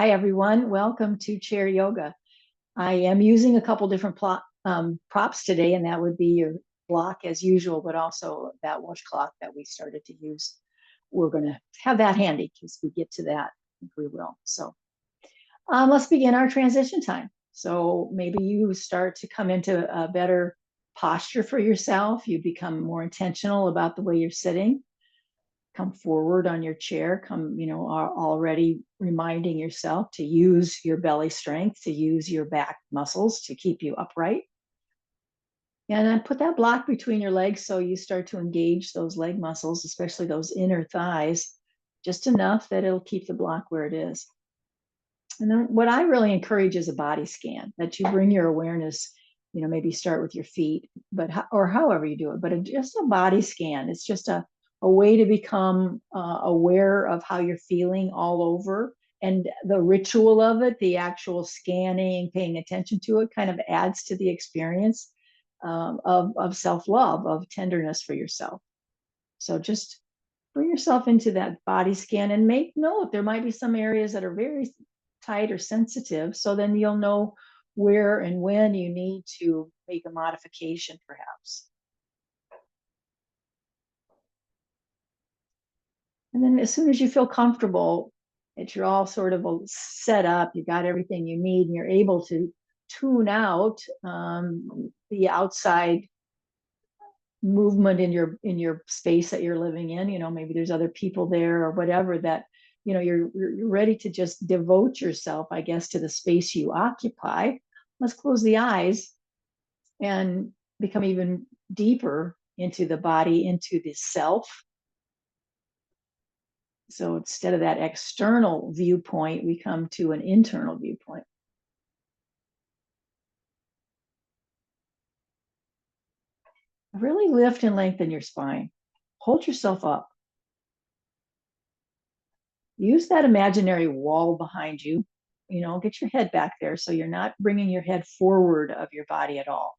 Hi, everyone. Welcome to Chair Yoga. I am using a couple different props today, and that would be your block as usual, but also that washcloth that we started to use. We're going to have that handy because we get to that, if we will. So let's begin our transition time. So maybe you start to come into a better posture for yourself. You become more intentional about the way you're sitting. Come forward on your chair, are already reminding yourself to use your belly strength, to use your back muscles to keep you upright. And then put that block between your legs so you start to engage those leg muscles, especially those inner thighs, just enough that it'll keep the block where it is. And then what I really encourage is a body scan, that you bring your awareness, maybe start with your feet, or however you do it, but just a body scan. It's just a way to become aware of how you're feeling all over. And the ritual of it, the actual scanning, paying attention to it, kind of adds to the experience of self-love, of tenderness for yourself. So just bring yourself into that body scan and make note. There might be some areas that are very tight or sensitive. So then you'll know where and when you need to make a modification, perhaps. And then as soon as you feel comfortable that you're all sort of set up, you got everything you need, and you're able to tune out the outside movement in your space that you're living in. Maybe there's other people there or whatever, that you're ready to just devote yourself, I guess, to the space you occupy. Let's close the eyes and become even deeper into the body, into the self. So instead of that external viewpoint, we come to an internal viewpoint. Really lift and lengthen your spine. Hold yourself up. Use that imaginary wall behind you. Get your head back there so you're not bringing your head forward of your body at all.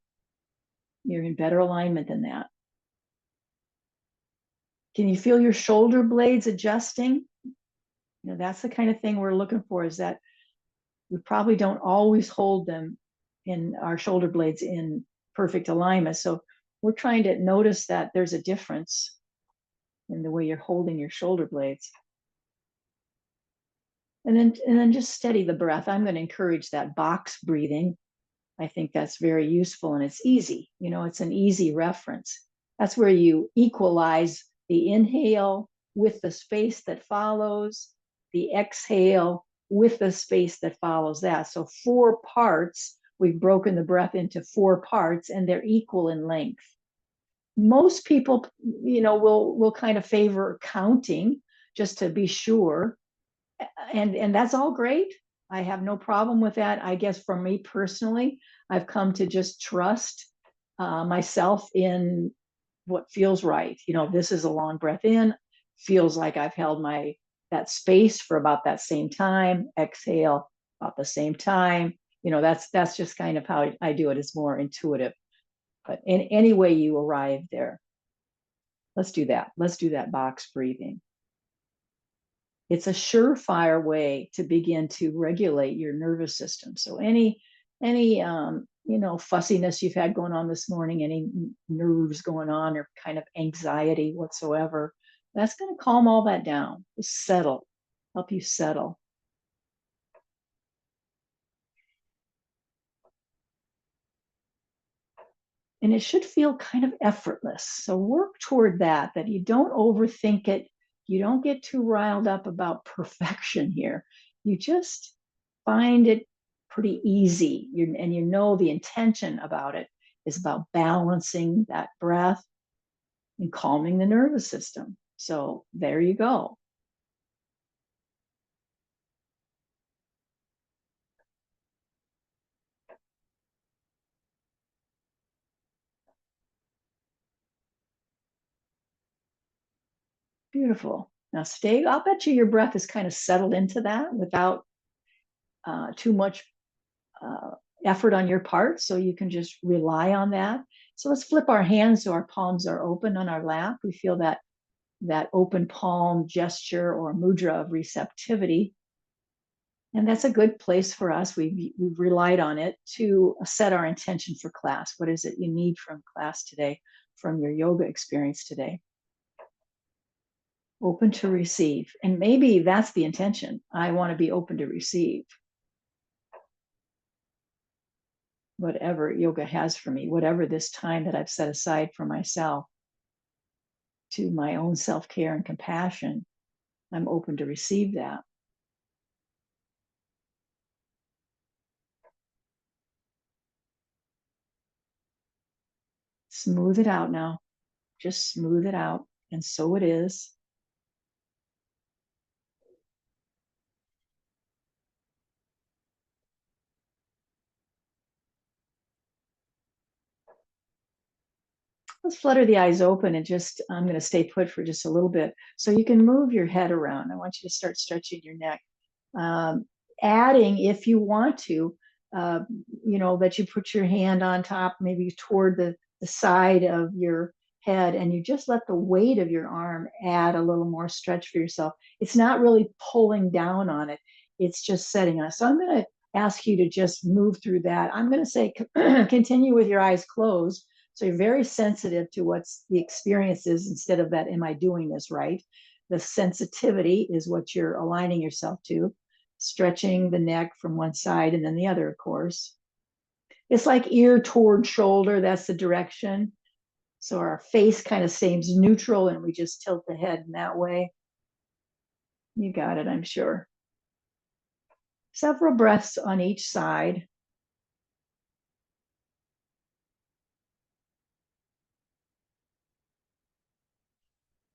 You're in better alignment than that. Can you feel your shoulder blades adjusting? That's the kind of thing we're looking for, is that we probably don't always hold them in our shoulder blades in perfect alignment. So we're trying to notice that there's a difference in the way you're holding your shoulder blades. And then just steady the breath. I'm going to encourage that box breathing. I think that's very useful, and it's easy. It's an easy reference. That's where you equalize the inhale with the space that follows, the exhale with the space that follows that. So 4 parts, we've broken the breath into 4 parts, and they're equal in length. Most people, will kind of favor counting just to be sure. And that's all great. I have no problem with that. I guess for me personally, I've come to just trust myself in what feels right. This is a long breath in, feels like I've held that space for about that same time. Exhale about the same time. That's just kind of how I do it. It's more intuitive. But in any way you arrive there, let's do that. Let's do that box breathing. It's a surefire way to begin to regulate your nervous system. So any fussiness you've had going on this morning, any nerves going on, or kind of anxiety whatsoever, that's going to calm all that down. Just settle, help you settle. And it should feel kind of effortless. So work toward that you don't overthink it. You don't get too riled up about perfection here. You just find it pretty easy. And the intention about it is about balancing that breath and calming the nervous system. So there you go. Beautiful. Now I'll bet your breath is kind of settled into that without too much effort on your part. So you can just rely on that. So let's flip our hands so our palms are open on our lap. We feel that open palm gesture or mudra of receptivity. And that's a good place for us. We've relied on it to set our intention for class. What is it you need from class today, from your yoga experience today? Open to receive. And maybe that's the intention. I want to be open to receive whatever yoga has for me, whatever this time that I've set aside for myself to my own self-care and compassion. I'm open to receive that. Smooth it out now. Just smooth it out. And so it is. Let's flutter the eyes open and just, I'm going to stay put for just a little bit. So you can move your head around. I want you to start stretching your neck. Um, Adding, if you want to, uh, that you put your hand on top, maybe toward the side of your head, and you just let the weight of your arm add a little more stretch for yourself. It's not really pulling down on it. It's just setting us. So I'm going to ask you to just move through that. I'm going to say continue with your eyes closed. So you're very sensitive to what's the experience is instead of that, am I doing this right? The sensitivity is what you're aligning yourself to, stretching the neck from one side and then the other, of course. It's like ear toward shoulder. That's the direction. So our face kind of stays neutral and we just tilt the head in that way. You got it, I'm sure. Several breaths on each side.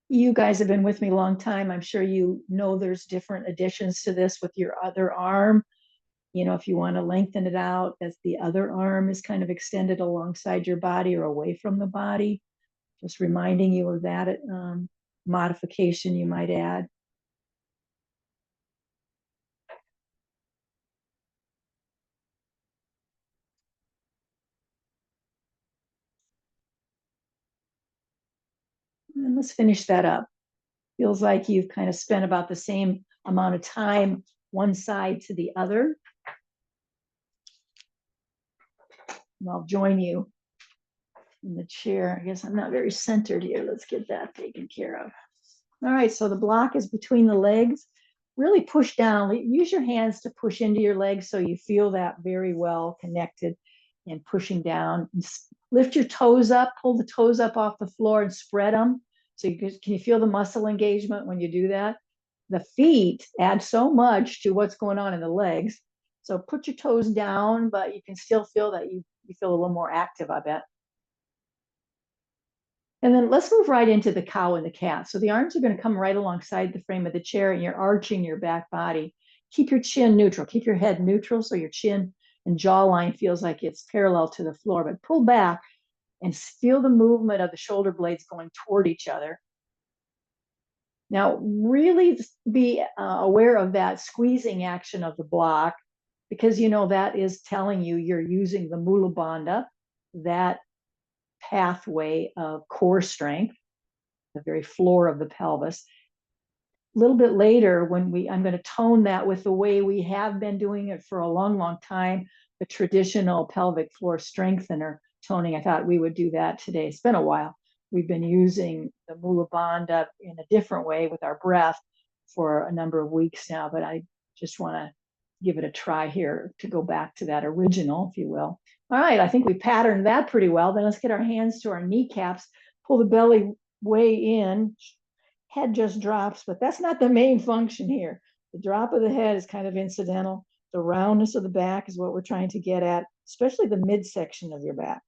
You guys have been with me a long time. I'm sure you know there's different additions to this with your other arm. If you want to lengthen it out, as the other arm is kind of extended alongside your body or away from the body. Just reminding you of that modification you might add. And let's finish that up. Feels like you've kind of spent about the same amount of time one side to the other. And I'll join you in the chair. I guess I'm not very centered here. Let's get that taken care of. All right, so the block is between the legs. Really push down. Use your hands to push into your legs so you feel that very well connected and pushing down. Lift your toes up, pull the toes up off the floor and spread them. So can you feel the muscle engagement when you do that? The feet add so much to what's going on in the legs. So put your toes down, but you can still feel that you feel a little more active, I bet. And then let's move right into the cow and the cat. So the arms are going to come right alongside the frame of the chair and you're arching your back body. Keep your chin neutral. Keep your head neutral so your chin and jawline feels like it's parallel to the floor, but pull back and feel the movement of the shoulder blades going toward each other. Now, really be aware of that squeezing action of the block because that is telling you you're using the Mula Bandha, that pathway of core strength, the very floor of the pelvis. A little bit later, I'm going to tone that with the way we have been doing it for a long, long time, the traditional pelvic floor strengthener toning. I thought we would do that today. It's been a while. We've been using the Mula Bandha in a different way with our breath for a number of weeks now, but I just want to give it a try here to go back to that original, if you will. All right, I think we patterned that pretty well. Then let's get our hands to our kneecaps, pull the belly way in, head just drops, but that's not the main function here. The drop of the head is kind of incidental. The roundness of the back is what we're trying to get at, especially the midsection of your back.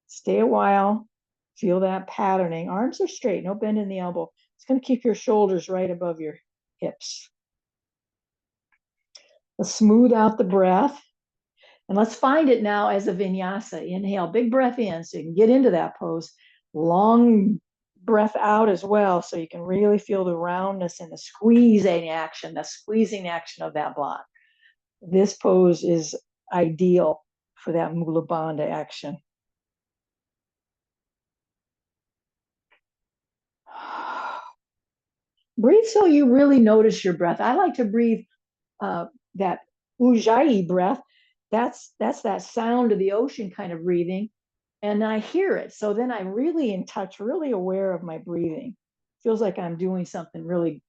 Stay a while, feel that patterning. Arms are straight, no bend in the elbow. It's going to keep your shoulders right above your hips. Let's smooth out the breath. And let's find it now as a vinyasa. Inhale, big breath in so you can get into that pose. Long breath out as well so you can really feel the roundness and the squeezing action of that block. This pose is ideal for that Mula Bandha action. Breathe so you really notice your breath. I like to breathe that ujjayi breath, that's that sound of the ocean kind of breathing, and I hear it. So then I'm really in touch, really aware of my breathing. Feels like I'm doing something really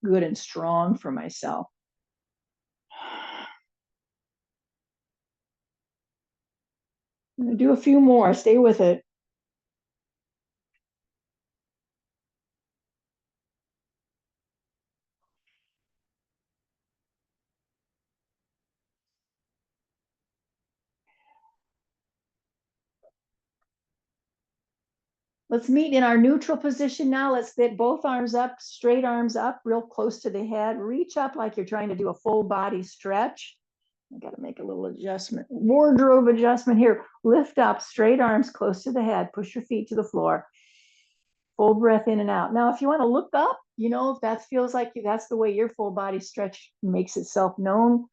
good and strong for myself. I'm gonna do a few more. Stay with it. Let's meet in our neutral position now. Let's get both arms up, straight arms up, real close to the head. Reach up like you're trying to do a full body stretch. I got to make a little adjustment, wardrobe adjustment here. Lift up, straight arms close to the head. Push your feet to the floor. Full breath in and out. Now, if you want to look up, if that feels like that's the way your full body stretch makes itself known,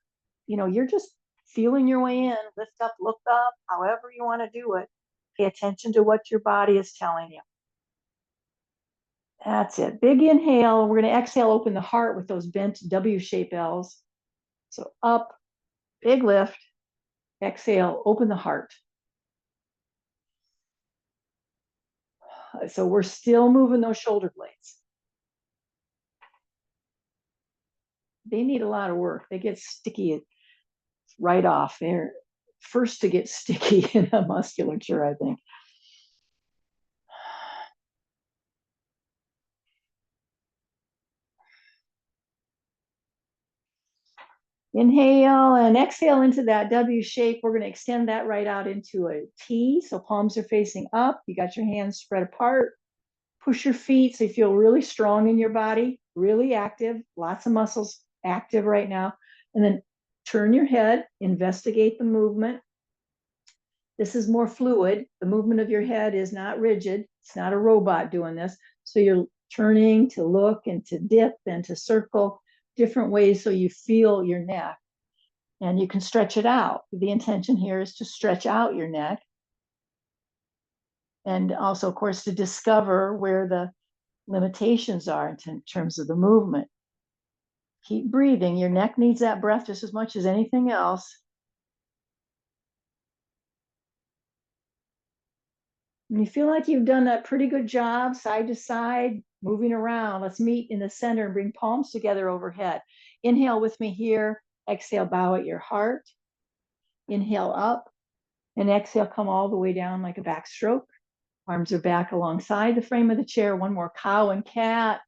you're just feeling your way in. Lift up, look up, however you want to do it. Pay attention to what your body is telling you. That's it. Big inhale. We're going to exhale, open the heart with those bent W-shaped L's. So up, big lift. Exhale, open the heart. So we're still moving those shoulder blades. They need a lot of work. They get sticky right off. They're first to get sticky in the musculature, I think. Inhale and exhale into that W shape. We're going to extend that right out into a T. So palms are facing up. You got your hands spread apart. Push your feet so you feel really strong in your body, really active, lots of muscles active right now. And then turn your head, investigate the movement. This is more fluid. The movement of your head is not rigid. It's not a robot doing this. So you're turning to look and to dip and to circle different ways so you feel your neck. And you can stretch it out. The intention here is to stretch out your neck. And also, of course, to discover where the limitations are in terms of the movement. Keep breathing. Your neck needs that breath just as much as anything else. And you feel like you've done a pretty good job side to side, moving around. Let's meet in the center and bring palms together overhead. Inhale with me here. Exhale, bow at your heart. Inhale up and exhale, come all the way down like a backstroke. Arms are back alongside the frame of the chair. One more cow and cat.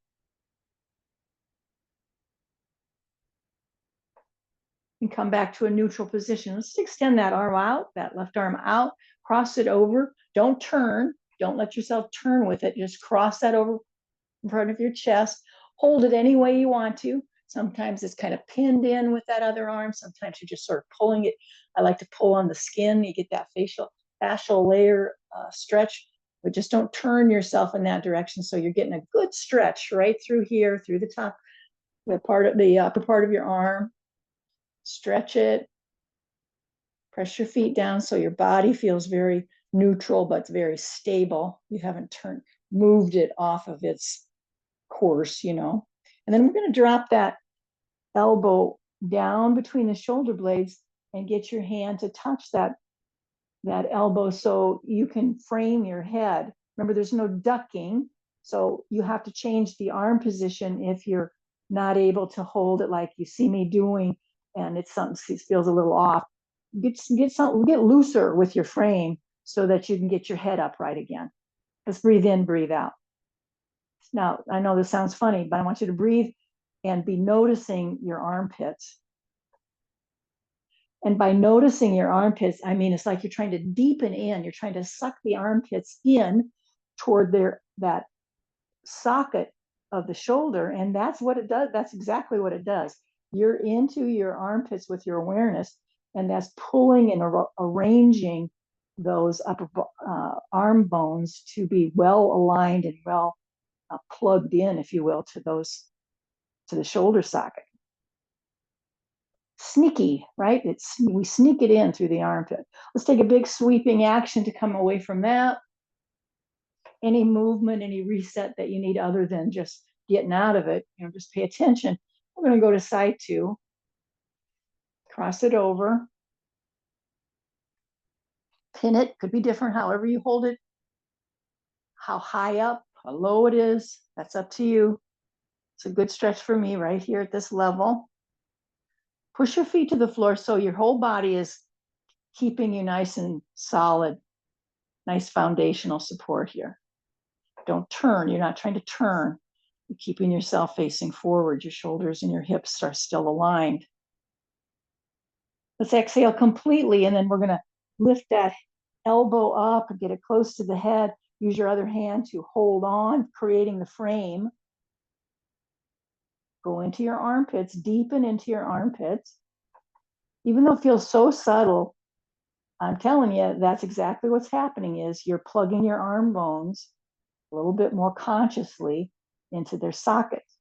And come back to a neutral position. Let's extend that arm out, that left arm out, cross it over. Don't turn. Don't let yourself turn with it. Just cross that over in front of your chest. Hold it any way you want to. Sometimes it's kind of pinned in with that other arm. Sometimes you're just sort of pulling it. I like to pull on the skin. You get that fascial layer stretch, but just don't turn yourself in that direction. So you're getting a good stretch right through here, through the top, the upper part of your arm. Stretch it. Press your feet down so your body feels very neutral, but very stable. You haven't moved it off of its course, And then we're going to drop that elbow down between the shoulder blades and get your hand to touch that elbow so you can frame your head. Remember, there's no ducking, so you have to change the arm position if you're not able to hold it like you see me doing, and it's something that feels a little off. Get looser with your frame so that you can get your head upright again. Let's breathe in, breathe out. Now, I know this sounds funny, but I want you to breathe and be noticing your armpits. And by noticing your armpits, I mean, it's like you're trying to deepen in, you're trying to suck the armpits in toward that socket of the shoulder. And that's what it does. That's exactly what it does. You're into your armpits with your awareness, and that's pulling and arranging those upper arm bones to be well aligned and well plugged in, if you will, to the shoulder socket. Sneaky, right? We sneak it in through the armpit. Let's take a big sweeping action to come away from that. Any movement, any reset that you need other than just getting out of it, just pay attention. We're going to go to side two. Cross it over. Pin it, could be different however you hold it. How high up, how low it is, that's up to you. It's a good stretch for me right here at this level. Push your feet to the floor so your whole body is keeping you nice and solid. Nice foundational support here. Don't turn, you're not trying to turn. You're keeping yourself facing forward. Your shoulders and your hips are still aligned. Let's exhale completely, and then we're gonna lift that elbow up and get it close to the head. Use your other hand to hold on, creating the frame. Go into your armpits, deepen into your armpits. Even though it feels so subtle, I'm telling you, that's exactly what's happening is you're plugging your arm bones a little bit more consciously into their sockets.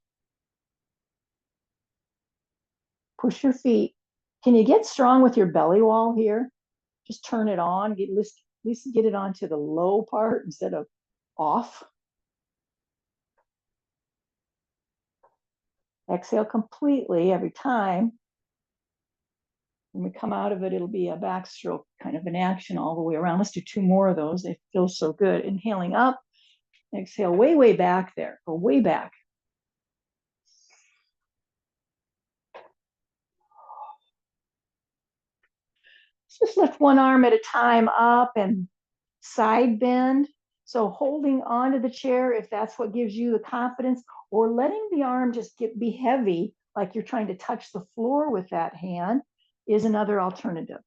Push your feet. Can you get strong with your belly wall here? Just turn it on, at least get it onto the low part instead of off. Exhale completely every time. When we come out of it, it'll be a backstroke kind of an action all the way around. Let's do 2 more of those. They feel so good. Inhaling up, exhale way, way back there. Go way back. Just lift one arm at a time up and side bend. So holding onto the chair, if that's what gives you the confidence, or letting the arm just be heavy, like you're trying to touch the floor with that hand, is another alternative.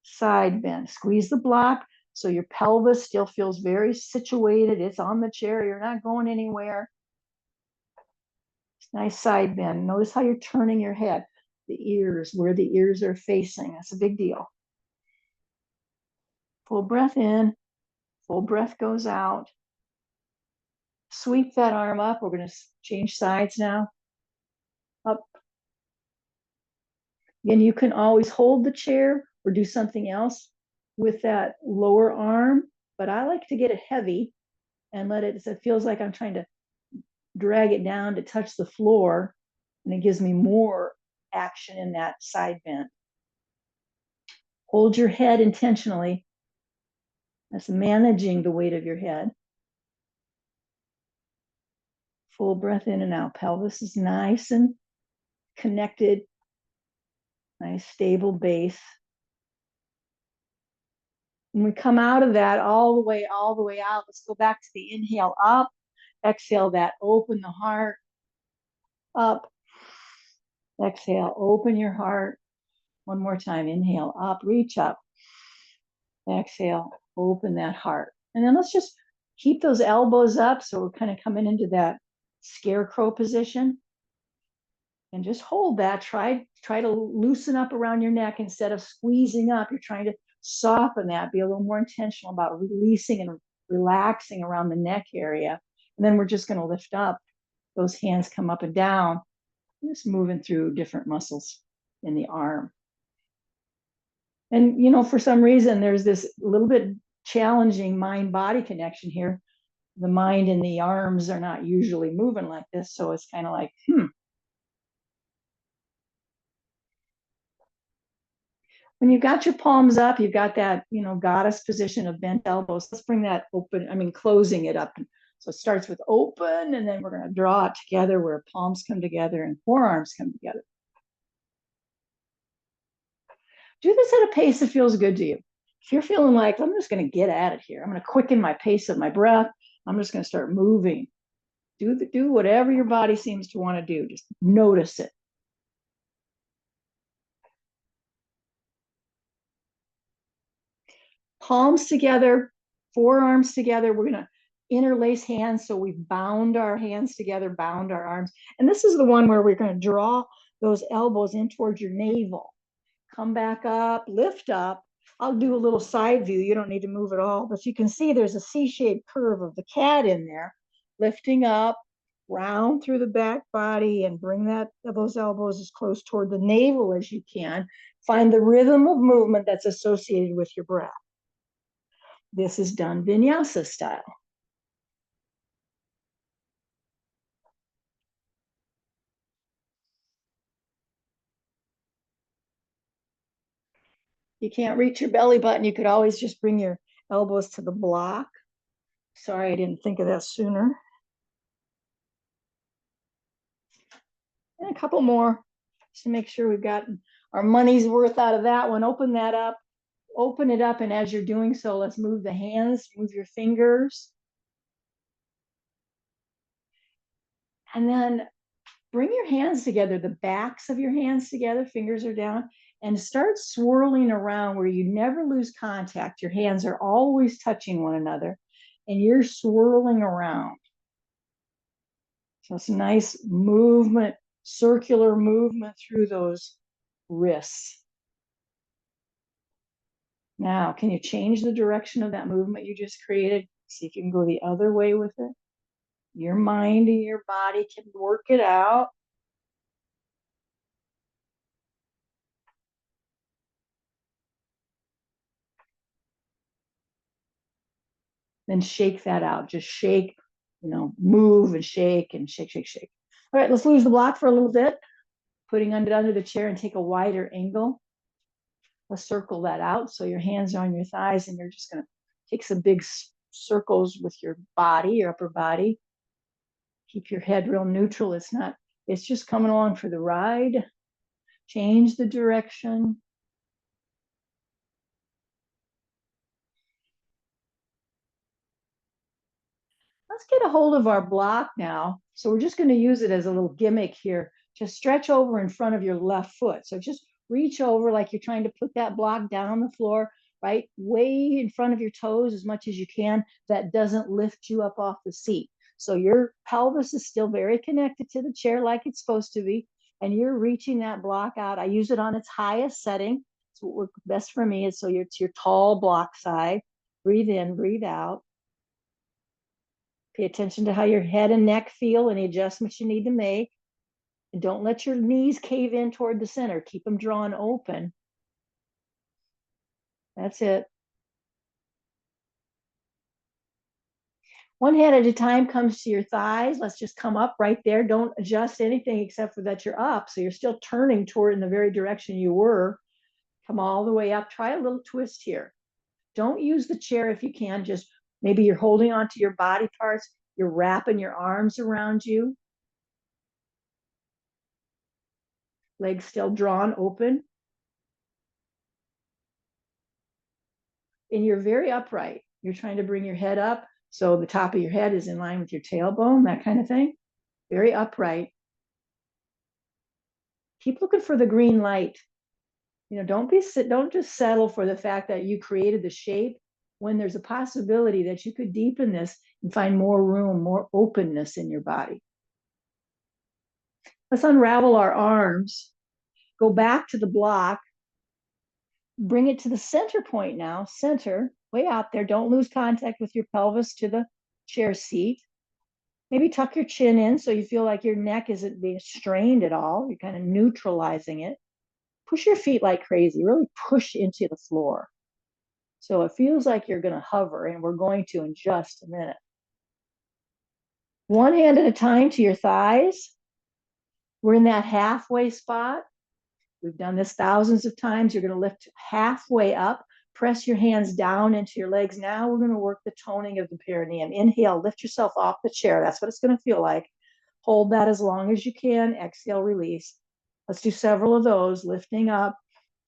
Side bend, squeeze the block so your pelvis still feels very situated. It's on the chair, you're not going anywhere. Nice side bend. Notice how you're turning your head, the ears, where the ears are facing. That's a big deal. Full breath in, full breath goes out. Sweep that arm up. We're going to change sides now. Up. Again, you can always hold the chair or do something else with that lower arm, but I like to get it heavy and let it, so it feels like I'm trying to drag it down to touch the floor, and it gives me more action in that side bend. Hold your head intentionally. That's managing the weight of your head. Full breath in and out. Pelvis is nice and connected. Nice stable base. When we come out of that all the way out, let's go back to the inhale up. Exhale that, open the heart. Up. Exhale, open your heart. One more time, inhale up, reach up. Exhale, open that heart. And then let's just keep those elbows up. So we're kind of coming into that scarecrow position. And just hold that. Try to loosen up around your neck instead of squeezing up. You're trying to soften that. Be a little more intentional about releasing and relaxing around the neck area. And then we're just going to lift up. Those hands come up and down. Just moving through different muscles in the arm. And, you know, for some reason, there's this little bit challenging mind-body connection here. The mind and the arms are not usually moving like this. So it's kind of like, When you've got your palms up, you've got that, you know, goddess position of bent elbows. Let's bring that open, closing it up. So it starts with open, and then we're going to draw it together where palms come together and forearms come together. Do this at a pace that feels good to you. If you're feeling like, I'm just going to get at it here, I'm going to quicken my pace of my breath, I'm just going to start moving. Do whatever your body seems to want to do. Just notice it. Palms together, forearms together. We're going to interlace hands. So we've bound our hands together, bound our arms. And this is the one where we're going to draw those elbows in towards your navel. Come back up, lift up. I'll do a little side view. You don't need to move at all, but you can see there's a C-shaped curve of the cat in there. Lifting up, round through the back body, and bring those elbows as close toward the navel as you can. Find the rhythm of movement that's associated with your breath. This is done vinyasa style. You can't reach your belly button, you could always just bring your elbows to the block. Sorry, I didn't think of that sooner. And a couple more just to make sure we've gotten our money's worth out of that one. Open that up, open it up, and as you're doing so, let's move the hands, move your fingers. And then bring your hands together, the backs of your hands together, fingers are down, and start swirling around where you never lose contact. Your hands are always touching one another, and you're swirling around. So it's a nice movement, circular movement through those wrists. Now, can you change the direction of that movement you just created? See if you can go the other way with it. Your mind and your body can work it out. Then shake that out. Just shake, move and shake and shake, shake, shake. All right, let's lose the block for a little bit. Putting under the chair and take a wider angle. Let's circle that out. So your hands are on your thighs and you're just going to take some big circles with your body, your upper body. Keep your head real neutral. It's just coming along for the ride. Change the direction. Let's get a hold of our block now. So we're just going to use it as a little gimmick here. Just stretch over in front of your left foot. So just reach over like you're trying to put that block down on the floor, right? Way in front of your toes as much as you can. That doesn't lift you up off the seat. So your pelvis is still very connected to the chair like it's supposed to be. And you're reaching that block out. I use it on its highest setting. So what works best for me is it's your tall block side. Breathe in, breathe out. Pay attention to how your head and neck feel, any adjustments you need to make. And don't let your knees cave in toward the center. Keep them drawn open. That's it. One hand at a time comes to your thighs. Let's just come up right there. Don't adjust anything except for that you're up. So you're still turning toward in the very direction you were. Come all the way up. Try a little twist here. Don't use the chair if you can. Just maybe you're holding onto your body parts. You're wrapping your arms around you. Legs still drawn open. And you're very upright. You're trying to bring your head up so the top of your head is in line with your tailbone, that kind of thing. Very upright. Keep looking for the green light. Don't just settle for the fact that you created the shape when there's a possibility that you could deepen this and find more room, more openness in your body. Let's unravel our arms. Go back to the block. Bring it to the center point now. Center, way out there. Don't lose contact with your pelvis to the chair seat. Maybe tuck your chin in so you feel like your neck isn't being strained at all. You're kind of neutralizing it. Push your feet like crazy. Really push into the floor. So it feels like you're going to hover, and we're going to in just a minute. One hand at a time to your thighs. We're in that halfway spot. We've done this thousands of times. You're going to lift halfway up. Press your hands down into your legs. Now we're going to work the toning of the perineum. Inhale, lift yourself off the chair. That's what it's going to feel like. Hold that as long as you can. Exhale, release. Let's do several of those. Lifting up,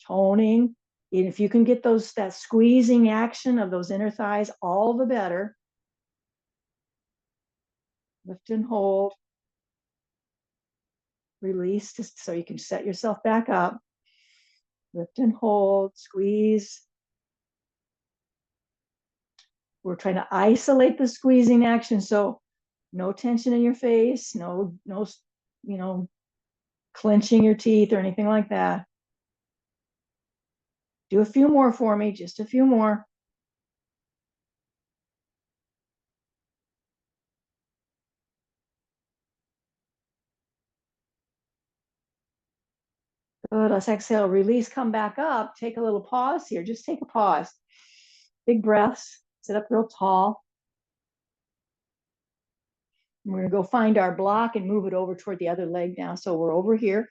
toning. And if you can get that squeezing action of those inner thighs, all the better. Lift and hold. Release just so you can set yourself back up. Lift and hold, squeeze. We're trying to isolate the squeezing action. So no tension in your face, no, clenching your teeth or anything like that. Do a few more for me, just a few more. Good, let's exhale, release, come back up. Take a little pause here, just take a pause. Big breaths, sit up real tall. We're gonna go find our block and move it over toward the other leg now. So we're over here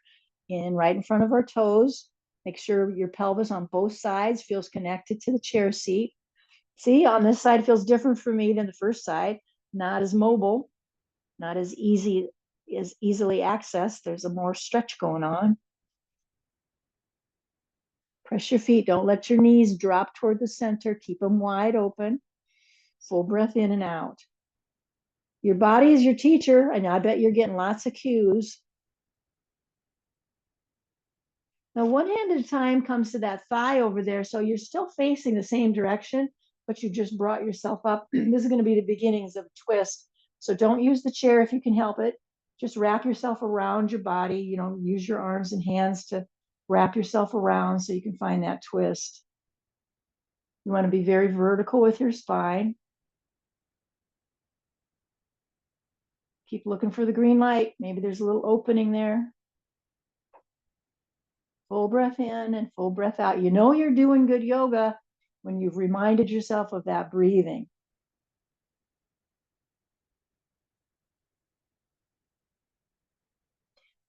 right in front of our toes. Make sure your pelvis on both sides feels connected to the chair seat. See, on this side feels different for me than the first side, not as mobile, not as easily accessed. There's a more stretch going on. Press your feet. Don't let your knees drop toward the center. Keep them wide open. Full breath in and out. Your body is your teacher, and I bet you're getting lots of cues. Now, one hand at a time comes to that thigh over there. So you're still facing the same direction, but you just brought yourself up. This is going to be the beginnings of a twist. So don't use the chair if you can help it. Just wrap yourself around your body. You know, use your arms and hands to wrap yourself around so you can find that twist. You want to be very vertical with your spine. Keep looking for the green light. Maybe there's a little opening there. Full breath in and full breath out. You know you're doing good yoga when you've reminded yourself of that breathing.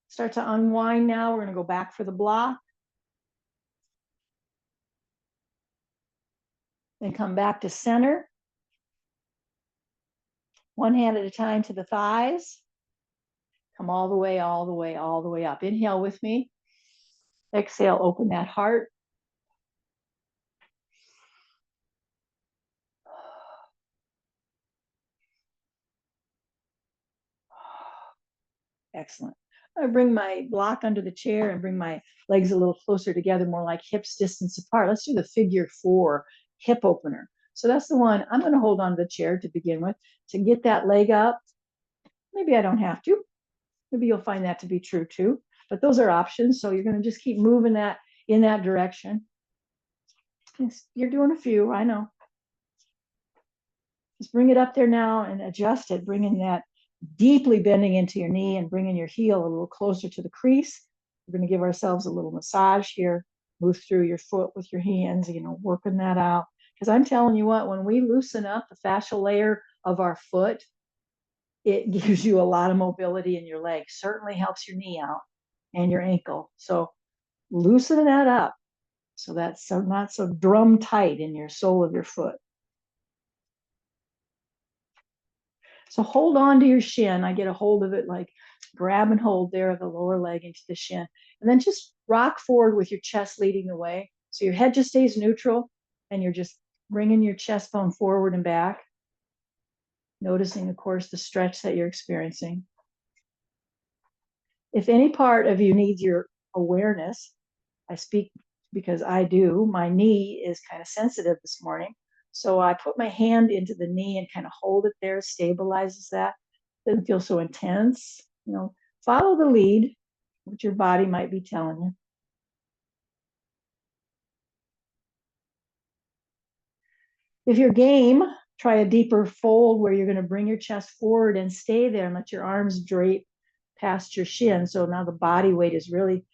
Start to unwind now. We're going to go back for the block. Then come back to center. One hand at a time to the thighs. Come all the way, all the way, all the way up. Inhale with me. Exhale, open that heart. Excellent. I bring my block under the chair and bring my legs a little closer together, more like hips distance apart. Let's do the figure 4 hip opener. So that's the one I'm going to hold on to the chair to begin with to get that leg up. Maybe I don't have to. Maybe you'll find that to be true too. But those are options. So you're going to just keep moving that in that direction. You're doing a few, I know. Just bring it up there now and adjust it, bringing that deeply bending into your knee and bringing your heel a little closer to the crease. We're going to give ourselves a little massage here. Move through your foot with your hands, you know, working that out. Because I'm telling you what, when we loosen up the fascial layer of our foot, it gives you a lot of mobility in your leg. Certainly helps your knee out and your ankle. So loosen that up so that's so not so drum tight in your sole of your foot. So hold on to your shin. I get a hold of it, like grab and hold there of the lower leg into the shin. And then just rock forward with your chest leading the way. So your head just stays neutral and you're just bringing your chest bone forward and back. Noticing, of course, the stretch that you're experiencing. If any part of you needs your awareness, I speak because I do. My knee is kind of sensitive this morning. So I put my hand into the knee and kind of hold it there, stabilizes that. Doesn't feel so intense. You know, follow the lead, what your body might be telling you. If you're game, try a deeper fold where you're going to bring your chest forward and stay there and let your arms drape past your shin. So now the body weight is really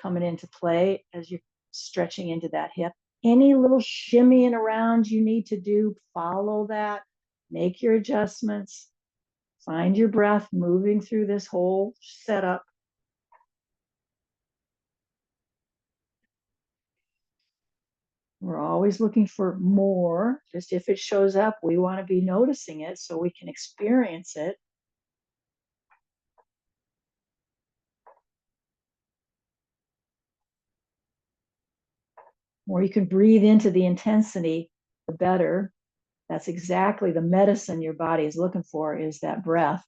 coming into play as you're stretching into that hip. Any little shimmying around you need to do, follow that, make your adjustments, find your breath moving through this whole setup. We're always looking for more. Just if it shows up, we want to be noticing it so we can experience it. More you can breathe into the intensity, the better. That's exactly the medicine your body is looking for, is that breath.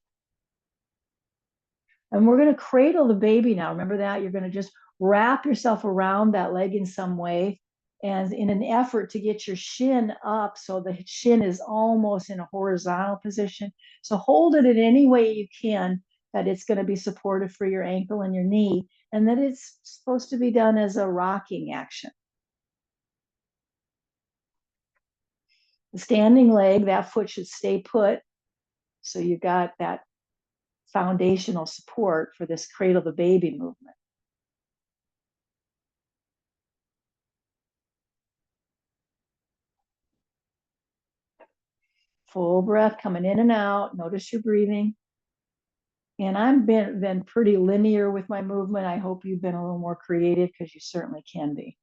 And we're going to cradle the baby now. Remember that? You're going to just wrap yourself around that leg in some way. And in an effort to get your shin up so the shin is almost in a horizontal position. So hold it in any way you can that it's going to be supportive for your ankle and your knee. And that it's supposed to be done as a rocking action. The standing leg, that foot should stay put. So you got that foundational support for this cradle the baby movement. Full breath coming in and out. Notice your breathing. And I've been pretty linear with my movement. I hope you've been a little more creative because you certainly can be.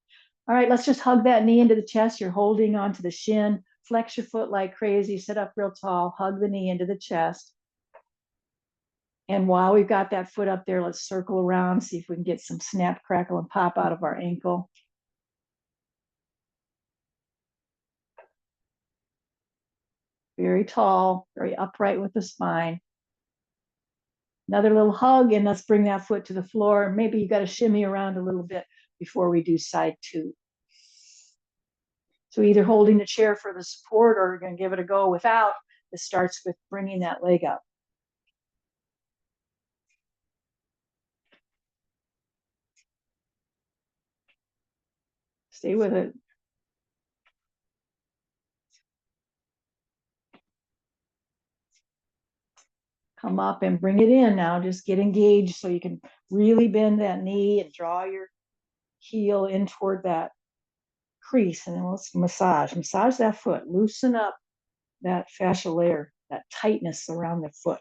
All right, let's just hug that knee into the chest. You're holding onto the shin. Flex your foot like crazy. Sit up real tall. Hug the knee into the chest. And while we've got that foot up there, let's circle around, see if we can get some snap, crackle, and pop out of our ankle. Very tall, very upright with the spine. Another little hug, and let's bring that foot to the floor. Maybe you got to shimmy around a little bit before we do side two. So either holding the chair for the support or you're going to give it a go without. This starts with bringing that leg up. Stay with it. Come up and bring it in now. Just get engaged so you can really bend that knee and draw your heel in toward that crease. And then let's massage that foot. Loosen up that fascia layer, that tightness around the foot.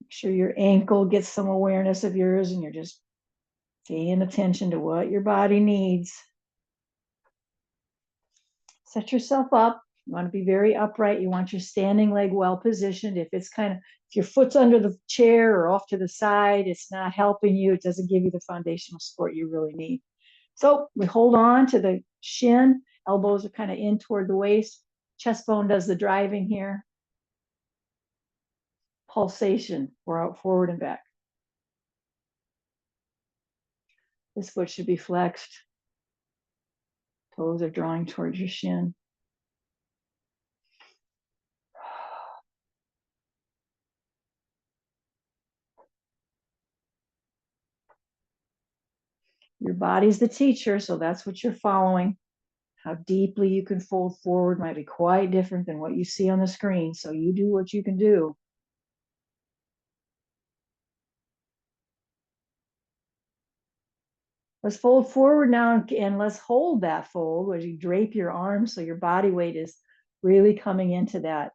Make sure your ankle gets some awareness of yours and you're just paying attention to what your body needs. Set yourself up. You want to be very upright. You want your standing leg well positioned. If your foot's under the chair or off to the side, it's not helping you. It doesn't give you the foundational support you really need. So we hold on to the shin. Elbows are kind of in toward the waist. Chest bone does the driving here. Pulsation, forward and back. This foot should be flexed. Toes are drawing towards your shin. Your body's the teacher, so that's what you're following. How deeply you can fold forward might be quite different than what you see on the screen. So you do what you can do. Let's fold forward now and let's hold that fold as you drape your arms so your body weight is really coming into that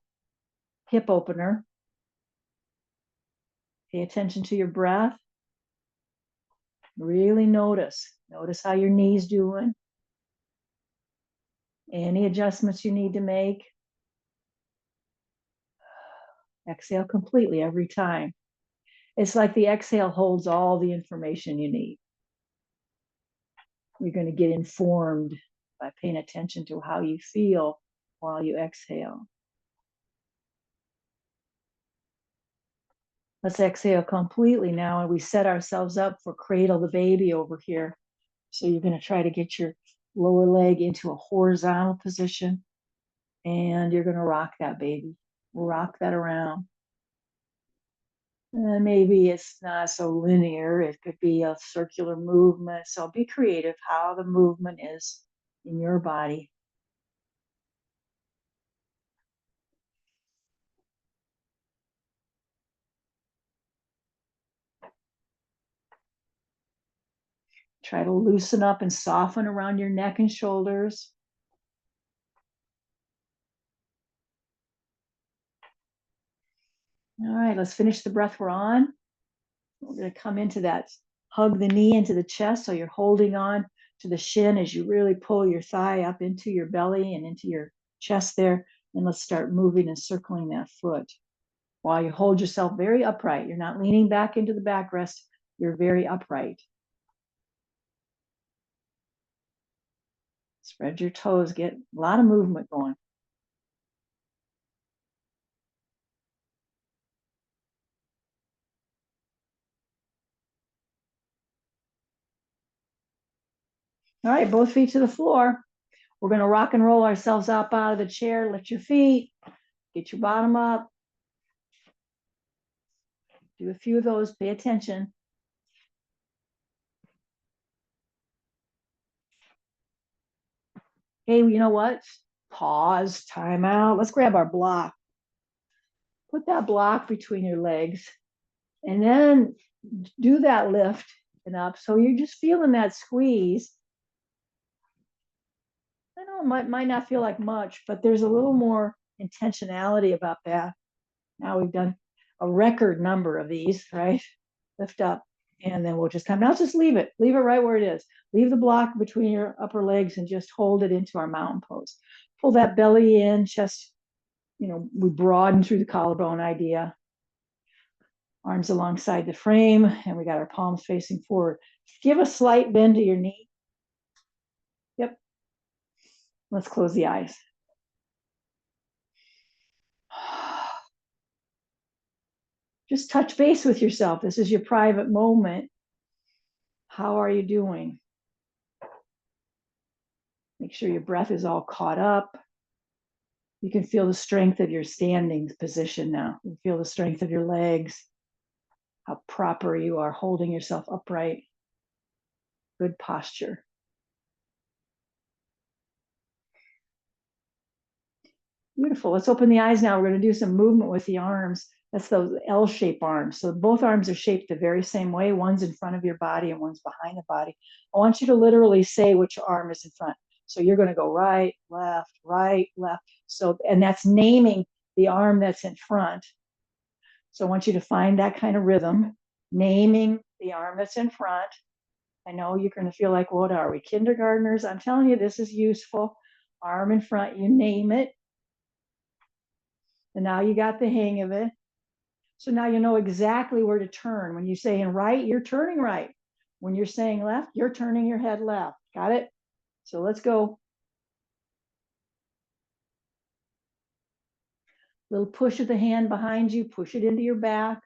hip opener. Pay attention to your breath. Really notice. Notice how your knee's doing. Any adjustments you need to make. Exhale completely every time. It's like the exhale holds all the information you need. You're going to get informed by paying attention to how you feel while you exhale. Let's exhale completely now, and we set ourselves up for cradle the baby over here. So you're going to try to get your lower leg into a horizontal position, and you're going to rock that baby. Rock that around. And maybe it's not so linear. It could be a circular movement. So be creative how the movement is in your body. Try to loosen up and soften around your neck and shoulders. All right, let's finish the breath we're on. We're going to come into that, hug the knee into the chest. So you're holding on to the shin as you really pull your thigh up into your belly and into your chest there. And let's start moving and circling that foot while you hold yourself very upright. You're not leaning back into the backrest. You're very upright. Spread your toes, get a lot of movement going. All right, both feet to the floor. We're going to rock and roll ourselves up out of the chair. Lift your feet, get your bottom up. Do a few of those, pay attention. Hey, you know what? Pause, time out. Let's grab our block. Put that block between your legs and then do that lift and up. So you're just feeling that squeeze. I know it might not feel like much, but there's a little more intentionality about that. Now we've done a record number of these, right? Lift up, and then we'll just come. Now just leave it right where it is. Leave the block between your upper legs and just hold it into our mountain pose. Pull that belly in, chest, we broaden through the collarbone idea. Arms alongside the frame, and we got our palms facing forward. Give a slight bend to your knee. Yep. Let's close the eyes. Just touch base with yourself. This is your private moment. How are you doing? Make sure your breath is all caught up. You can feel the strength of your standing position now. You can feel the strength of your legs, how proper you are holding yourself upright. Good posture. Beautiful. Let's open the eyes now. We're going to do some movement with the arms. That's those L-shaped arms. So both arms are shaped the very same way. One's in front of your body and one's behind the body. I want you to literally say which arm is in front. So you're going to go right, left, right, left. So, and that's naming the arm that's in front. So I want you to find that kind of rhythm, naming the arm that's in front. I know you're going to feel like, what are we, kindergartners? I'm telling you, this is useful. Arm in front, you name it. And now you got the hang of it. So now you know exactly where to turn. When you say in right, you're turning right. When you're saying left, you're turning your head left. Got it? So let's go. Little push of the hand behind you, push it into your back.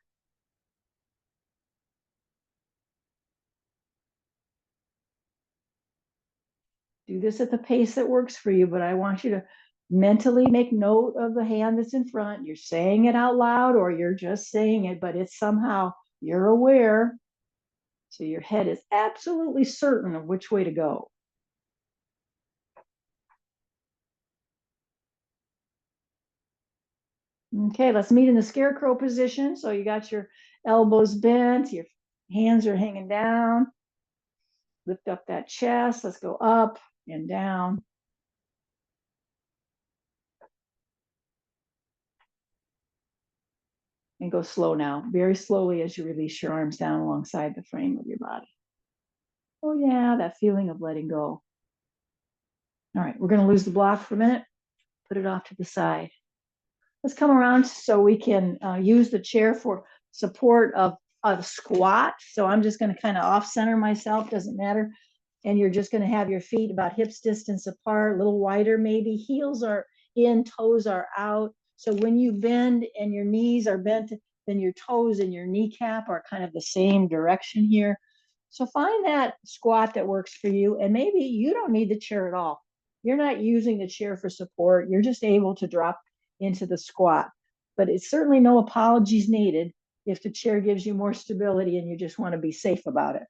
Do this at the pace that works for you, but I want you to mentally make note of the hand that's in front. You're saying it out loud or you're just saying it, but it's somehow you're aware. So your head is absolutely certain of which way to go. Okay, let's meet in the scarecrow position. So you got your elbows bent, your hands are hanging down. Lift up that chest. Let's go up and down. And go slow now, very slowly as you release your arms down alongside the frame of your body. Oh yeah, that feeling of letting go. All right, we're going to lose the block for a minute. Put it off to the side. Let's come around so we can use the chair for support of a squat. So I'm just going to kind of off center myself, doesn't matter. And you're just going to have your feet about hips distance apart, a little wider maybe. Heels are in, toes are out. So when you bend and your knees are bent, then your toes and your kneecap are kind of the same direction here. So find that squat that works for you. And maybe you don't need the chair at all. You're not using the chair for support. You're just able to drop into the squat. But it's certainly no apologies needed if the chair gives you more stability and you just want to be safe about it.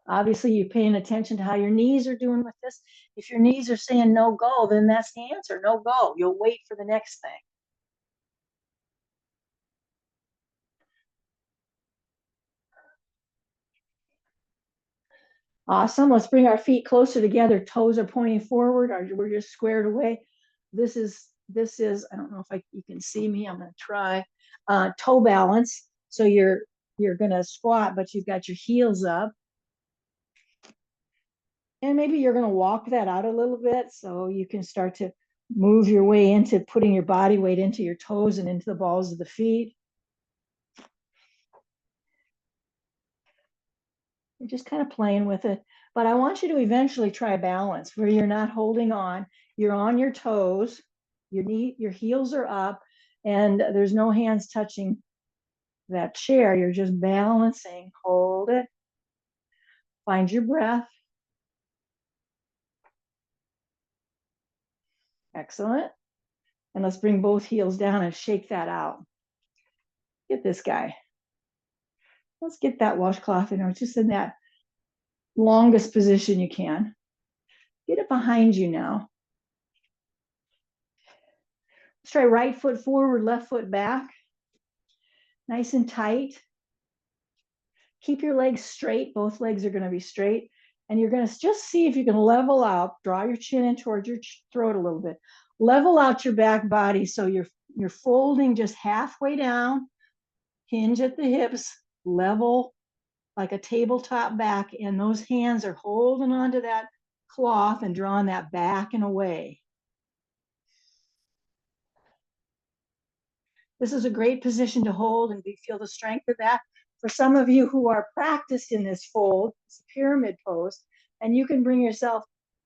Obviously, you're paying attention to how your knees are doing with this. If your knees are saying no go, then that's the answer, no go. You'll wait for the next thing. Awesome. Let's bring our feet closer together. Toes are pointing forward. We're just squared away. This is, I don't know if you can see me. I'm going to try toe balance. So you're going to squat, but you've got your heels up. And maybe you're going to walk that out a little bit so you can start to move your way into putting your body weight into your toes and into the balls of the feet. You're just kind of playing with it. But I want you to eventually try balance where you're not holding on. You're on your toes, your heels are up, and there's no hands touching that chair. You're just balancing. Hold it. Find your breath. Excellent. And let's bring both heels down and shake that out. Get this guy. Let's get that washcloth just in that longest position you can. Get it behind you now. Let's try right foot forward, left foot back. Nice and tight. Keep your legs straight. Both legs are going to be straight. And you're going to just see if you can level out, draw your chin in towards your throat a little bit, level out your back body. So you're folding just halfway down, hinge at the hips, level like a tabletop back, and those hands are holding onto that cloth and drawing that back and away. This is a great position to hold, and we feel the strength of that. For some of you who are practiced in this fold, it's a pyramid pose, and you can bring yourself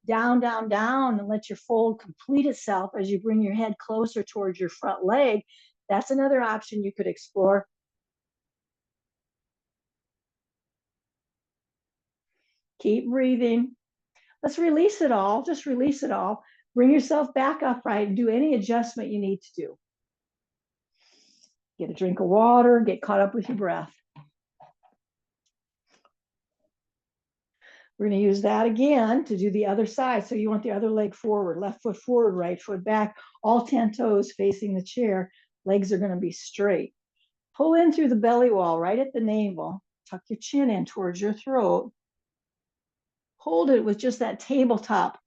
down, down, down, and let your fold complete itself as you bring your head closer towards your front leg. That's another option you could explore. Keep breathing. Let's release it all. Just release it all. Bring yourself back upright and do any adjustment you need to do. Get a drink of water, get caught up with your breath. We're going to use that again to do the other side. So you want the other leg forward, left foot forward, right foot back, all 10 toes facing the chair. Legs are going to be straight. Pull in through the belly wall, right at the navel. Tuck your chin in towards your throat. Hold it with just that tabletop.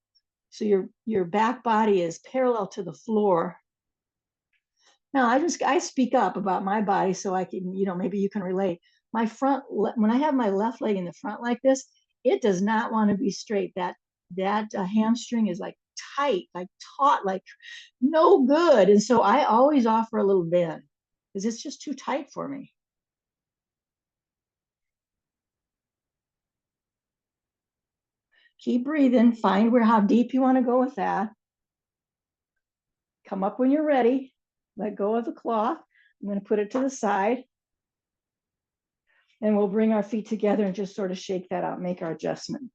So your back body is parallel to the floor. Now I speak up about my body so I can, maybe you can relate. My front, when I have my left leg in the front like this, it does not want to be straight. That hamstring is like tight, like taut, like no good. And so I always offer a little bend because it's just too tight for me. Keep breathing. Find how deep you want to go with that. Come up when you're ready. Let go of the cloth. I'm going to put it to the side. And we'll bring our feet together and just sort of shake that out, make our adjustment.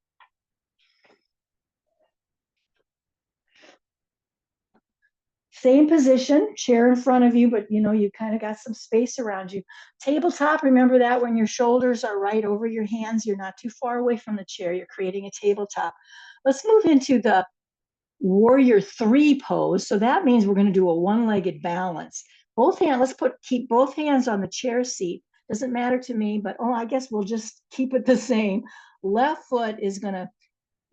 Same position, chair in front of you, but you kind of got some space around you. Tabletop, remember that when your shoulders are right over your hands, you're not too far away from the chair, you're creating a tabletop. Let's move into the warrior 3 pose. So that means we're going to do a one-legged balance. Both hands, keep both hands on the chair seat. Doesn't matter to me, but I guess we'll just keep it the same. Left foot is going to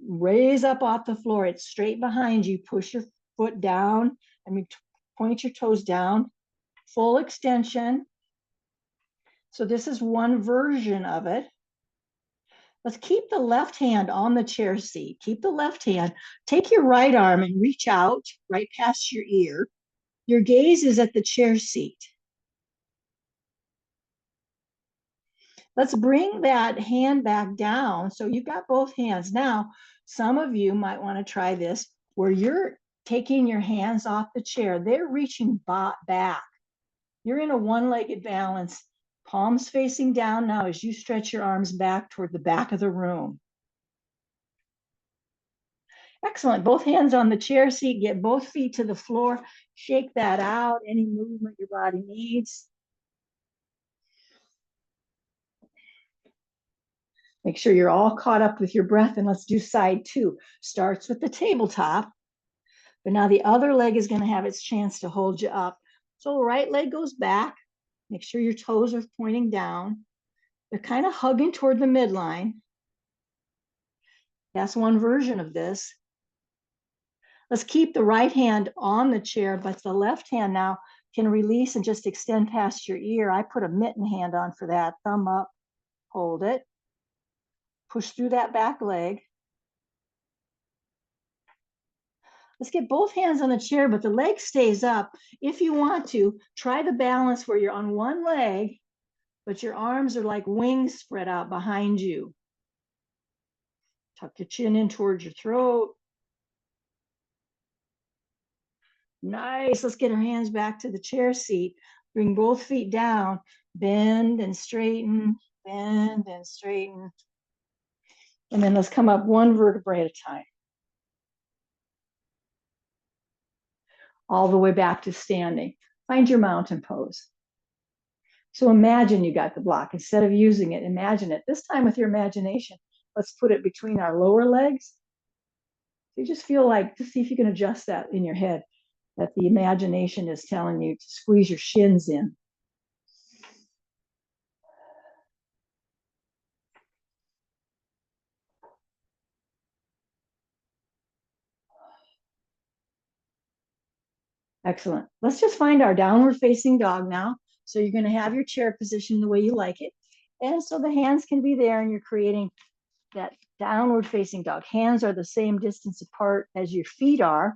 raise up off the floor. It's straight behind you. Push your foot down. Point your toes down. Full extension. So this is one version of it. Let's keep the left hand on the chair seat. Keep the left hand. Take your right arm and reach out right past your ear. Your gaze is at the chair seat. Let's bring that hand back down. So you've got both hands. Now, some of you might want to try this where you're taking your hands off the chair. They're reaching back. You're in a one-legged balance, palms facing down now as you stretch your arms back toward the back of the room. Excellent. Both hands on the chair seat. Get both feet to the floor. Shake that out. Any movement your body needs. Make sure you're all caught up with your breath, and let's do side 2. Starts with the tabletop, but now the other leg is going to have its chance to hold you up. So the right leg goes back. Make sure your toes are pointing down. They're kind of hugging toward the midline. That's one version of this. Let's keep the right hand on the chair, but the left hand now can release and just extend past your ear. I put a mitten hand on for that. Thumb up, hold it. Push through that back leg. Let's get both hands on the chair, but the leg stays up. If you want to, try the balance where you're on one leg, but your arms are like wings spread out behind you. Tuck your chin in towards your throat. Nice. Let's get our hands back to the chair seat. Bring both feet down. Bend and straighten, bend and straighten. And then let's come up one vertebrae at a time. All the way back to standing. Find your mountain pose. So imagine you got the block. Instead of using it, imagine it. This time with your imagination, let's put it between our lower legs. You just feel like, just see if you can adjust that in your head, that the imagination is telling you to squeeze your shins in. Excellent. Let's just find our downward facing dog now. So you're going to have your chair positioned the way you like it. And so the hands can be there and you're creating that downward facing dog. Hands are the same distance apart as your feet are.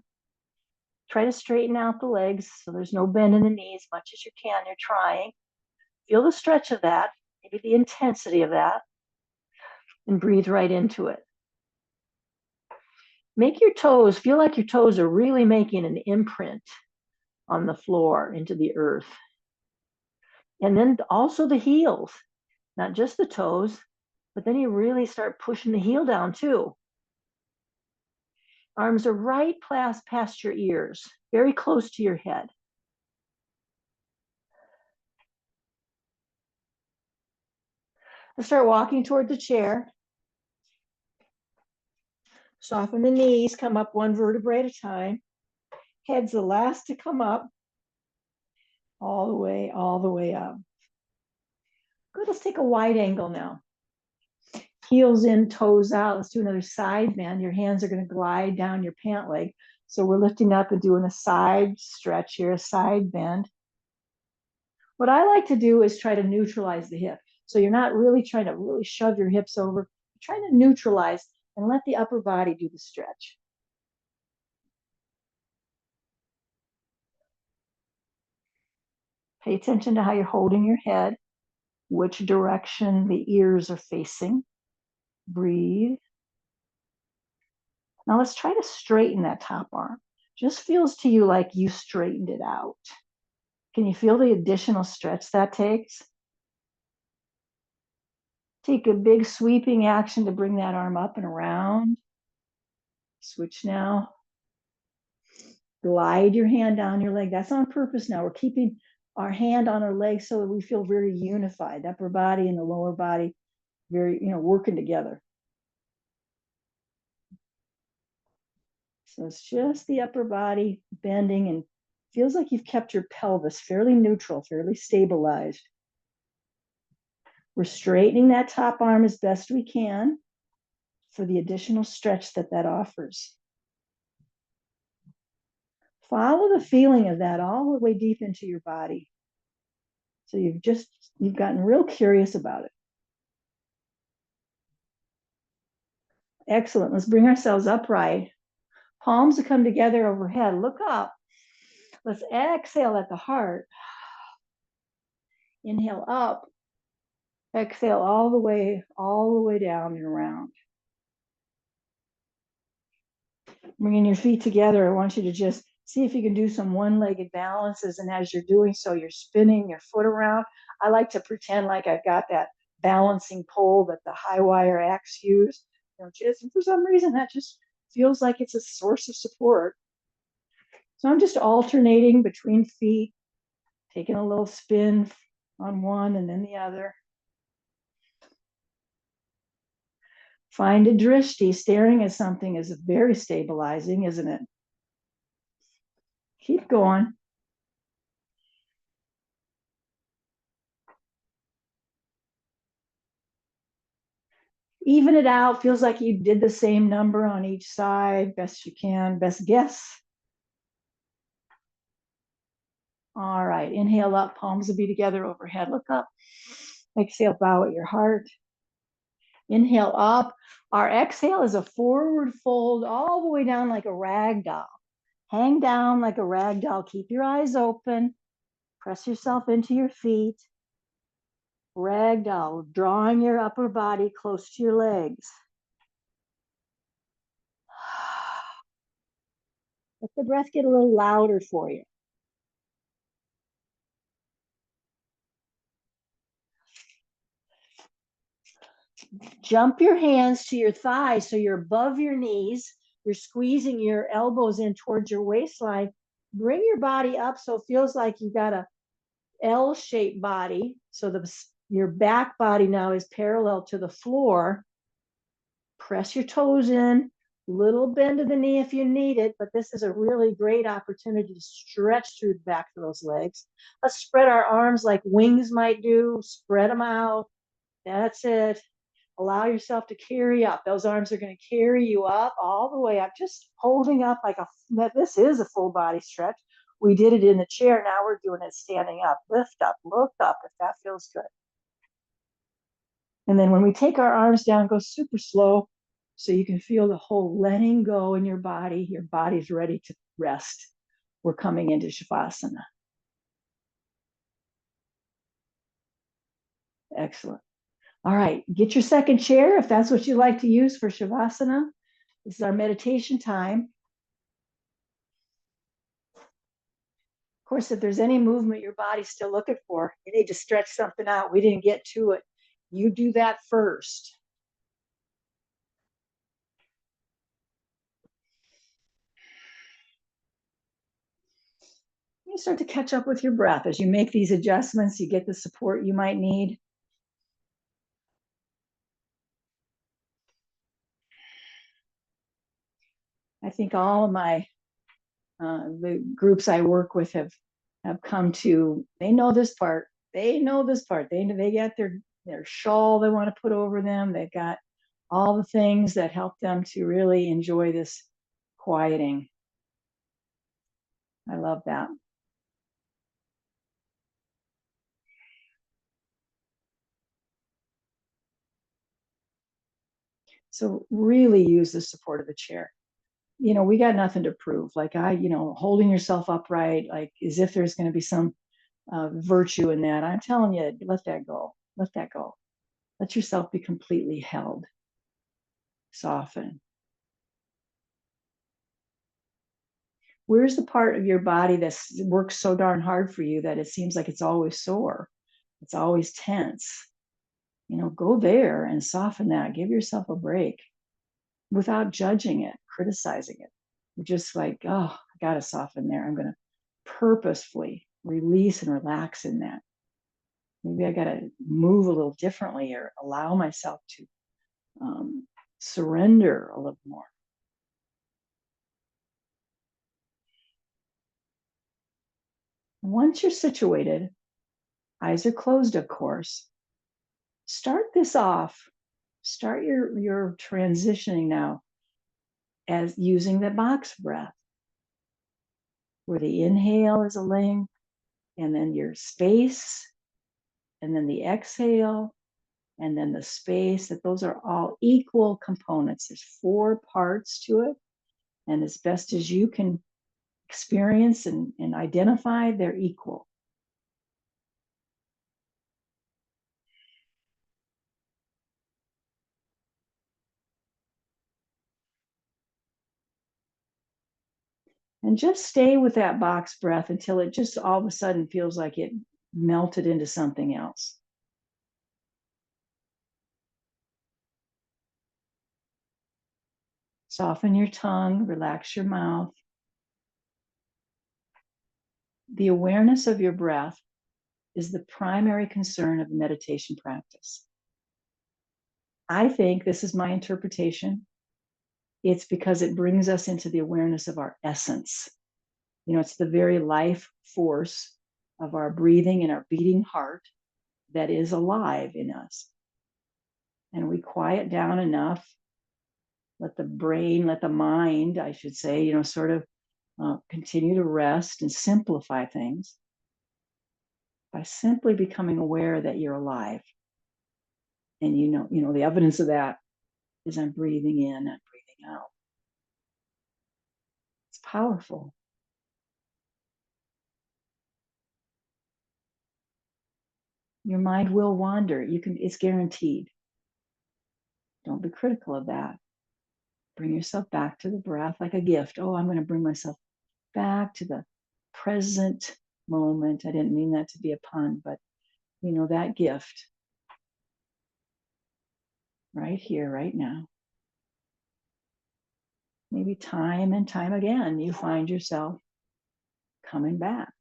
Try to straighten out the legs so there's no bend in the knees as much as you can. You're trying. Feel the stretch of that, maybe the intensity of that, and breathe right into it. Make your toes, feel like your toes are really making an imprint on the floor into the earth. And then also the heels, not just the toes, but then you really start pushing the heel down too. Arms are right past your ears, very close to your head. Let's start walking toward the chair. Soften the knees, come up one vertebrae at a time. Head's the last to come up, all the way up. Good, let's take a wide angle now. Heels in, toes out. Let's do another side bend. Your hands are going to glide down your pant leg. So we're lifting up and doing a side stretch here, a side bend. What I like to do is try to neutralize the hip. So you're not really trying to really shove your hips over. You're trying to neutralize and let the upper body do the stretch. Pay attention to how you're holding your head, which direction the ears are facing. Breathe. Now let's try to straighten that top arm. Just feels to you like you straightened it out. Can you feel the additional stretch that takes? Take a big sweeping action to bring that arm up and around. Switch now. Glide your hand down your leg. That's on purpose now. We're keeping our hand on our leg so that we feel very unified. The upper body and the lower body, very, working together. So it's just the upper body bending and feels like you've kept your pelvis fairly neutral, fairly stabilized. We're straightening that top arm as best we can for the additional stretch that offers. Follow the feeling of that all the way deep into your body. So you've gotten real curious about it. Excellent. Let's bring ourselves upright. Palms to come together overhead. Look up. Let's exhale at the heart. Inhale up. Exhale all the way down and around. Bringing your feet together, I want you to just see if you can do some one-legged balances. And as you're doing so, you're spinning your foot around. I like to pretend like I've got that balancing pole that the high wire acts use. Just for some reason, that just feels like it's a source of support. So I'm just alternating between feet, taking a little spin on one and then the other. Find a drishti. Staring at something is very stabilizing, isn't it? Keep going. Even it out. Feels like you did the same number on each side. Best you can. Best guess. All right. Inhale up. Palms will be together overhead. Look up. Exhale. Bow at your heart. Inhale up. Our exhale is a forward fold all the way down like a rag doll. Hang down like a rag doll. Keep your eyes open. Press yourself into your feet. Rag doll, drawing your upper body close to your legs. Let the breath get a little louder for you. Jump your hands to your thighs so you're above your knees. You're squeezing your elbows in towards your waistline. Bring your body up so it feels like you've got a L-shaped body. So your back body now is parallel to the floor. Press your toes in. Little bend of the knee if you need it, but this is a really great opportunity to stretch through the back of those legs. Let's spread our arms like wings might do. Spread them out. That's it. Allow yourself to carry up. Those arms are going to carry you up all the way up, just holding up like this is a full body stretch. We did it in the chair. Now we're doing it standing up. Lift up, look up if that feels good. And then when we take our arms down, go super slow so you can feel the whole letting go in your body. Your body's ready to rest. We're coming into Shavasana. Excellent. All right, get your second chair if that's what you like to use for Shavasana. This is our meditation time. Of course, if there's any movement your body's still looking for, you need to stretch something out. We didn't get to it. You do that first. You start to catch up with your breath. As you make these adjustments, you get the support you might need. I think all of my the groups I work with have come to, they know this part. They know this part. They got their shawl they want to put over them. They've got all the things that help them to really enjoy this quieting. I love that. So really use the support of the chair. We got nothing to prove. Like holding yourself upright, like as if there's going to be some virtue in that. I'm telling you, let that go. Let that go. Let yourself be completely held. Soften. Where's the part of your body that works so darn hard for you that it seems like it's always sore? It's always tense. Go there and soften that. Give yourself a break without judging it, criticizing it. You're just like, oh, I got to soften there. I'm going to purposefully release and relax in that. Maybe I got to move a little differently or allow myself to surrender a little more. Once you're situated, eyes are closed, of course. Start this off. Start your transitioning now as using the box breath, where the inhale is a length, and then your space, and then the exhale, and then the space. That those are all equal components. There's 4 parts to it, and as best as you can experience and identify, they're equal. And just stay with that box breath until it just all of a sudden feels like it melted into something else. Soften your tongue, relax your mouth. The awareness of your breath is the primary concern of meditation practice. I think, this is my interpretation, it's because it brings us into the awareness of our essence. It's the very life force of our breathing and our beating heart that is alive in us. And we quiet down enough, let the brain, let the mind, I should say, sort of continue to rest and simplify things by simply becoming aware that you're alive. And the evidence of that is I'm breathing in and breathing out. It's powerful. Your mind will wander. It's guaranteed. Don't be critical of that. Bring yourself back to the breath like a gift. Oh, I'm going to bring myself back to the present moment. I didn't mean that to be a pun, but that gift right here, right now. Maybe time and time again, you find yourself coming back.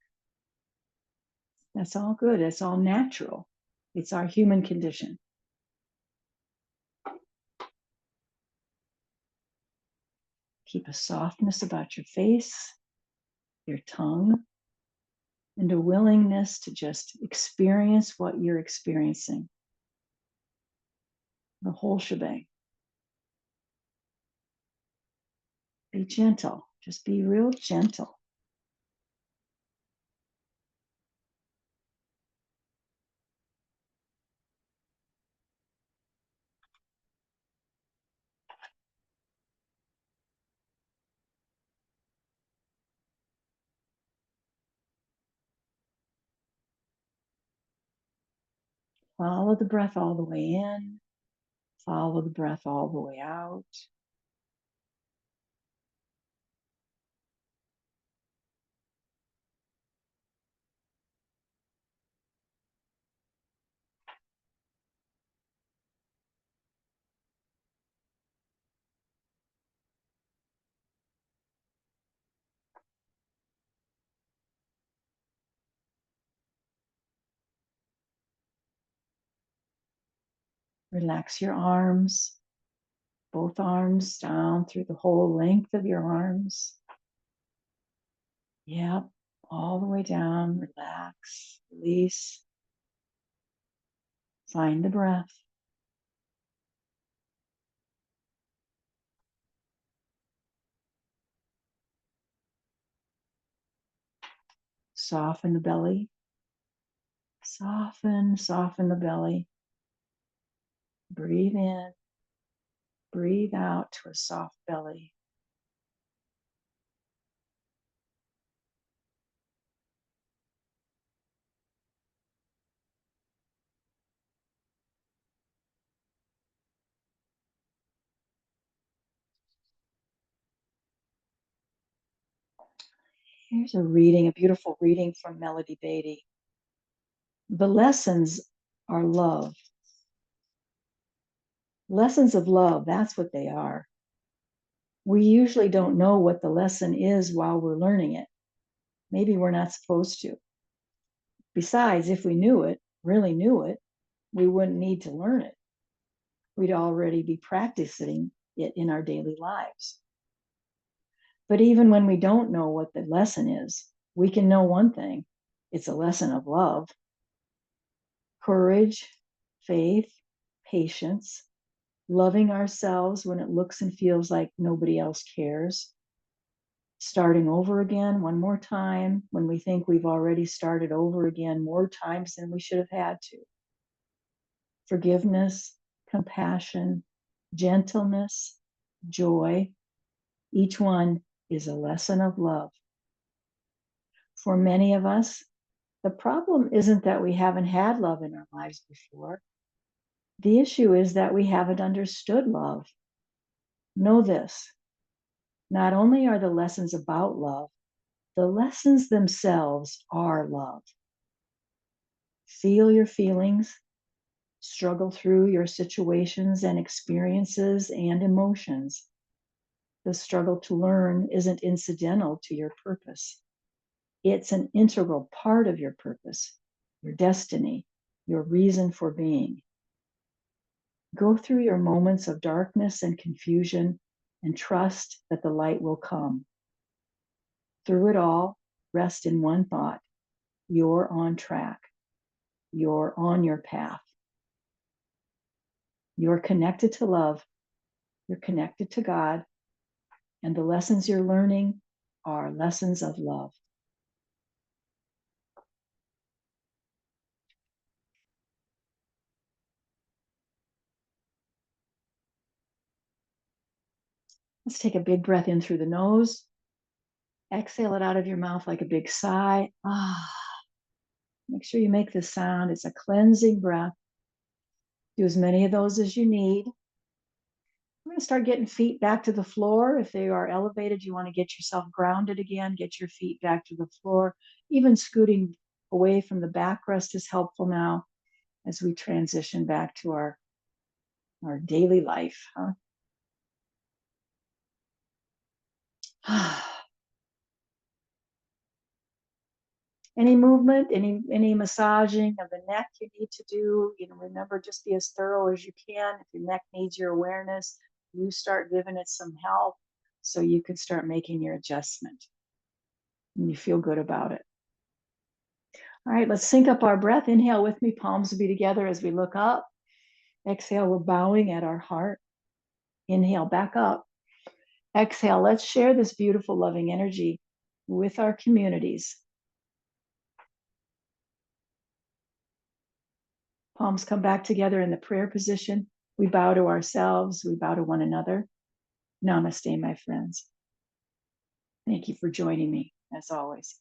That's all good. It's all natural. It's our human condition. Keep a softness about your face, your tongue, and a willingness to just experience what you're experiencing. The whole shebang. Be gentle. Just be real gentle. Follow the breath all the way in. Follow the breath all the way out. Relax your arms, both arms down through the whole length of your arms. Yep, all the way down. Relax, release. Find the breath. Soften the belly. Soften the belly. Breathe in, breathe out to a soft belly. Here's a beautiful reading from Melody Beatty. The lessons are love. Lessons of love, that's what they are. We usually don't know what the lesson is while we're learning it. Maybe we're not supposed to. Besides, if we knew it, really knew it, we wouldn't need to learn it. We'd already be practicing it in our daily lives. But even when we don't know what the lesson is, we can know one thing: it's a lesson of love. Courage, faith, patience, loving ourselves when it looks and feels like nobody else cares, starting over again one more time when we think we've already started over again more times than we should have had to. Forgiveness, compassion, gentleness, joy, each one is a lesson of love. For many of us, the problem isn't that we haven't had love in our lives before. The issue is that we haven't understood love. Know this: not only are the lessons about love, the lessons themselves are love. Feel your feelings, struggle through your situations and experiences and emotions. The struggle to learn isn't incidental to your purpose. It's an integral part of your purpose, your destiny, your reason for being. Go through your moments of darkness and confusion and trust that the light will come. Through it all, rest in one thought: you're on track. You're on your path. You're connected to love. You're connected to God. And the lessons you're learning are lessons of love. Let's take a big breath in through the nose. Exhale it out of your mouth like a big sigh. Make sure you make this sound. It's a cleansing breath. Do as many of those as you need. We're going to start getting feet back to the floor. If they are elevated, you want to get yourself grounded again. Get your feet back to the floor. Even scooting away from the backrest is helpful now as we transition back to our daily life. Any movement, any massaging of the neck you need to do, remember, just be as thorough as you can. If your neck needs your awareness, you start giving it some help so you can start making your adjustment and you feel good about it. All right, let's sync up our breath. Inhale with me, palms will be together as we look up. Exhale, we're bowing at our heart. Inhale, back up. Exhale, let's share this beautiful, loving energy with our communities. Palms come back together in the prayer position. We bow to ourselves. We bow to one another. Namaste, my friends. Thank you for joining me, as always.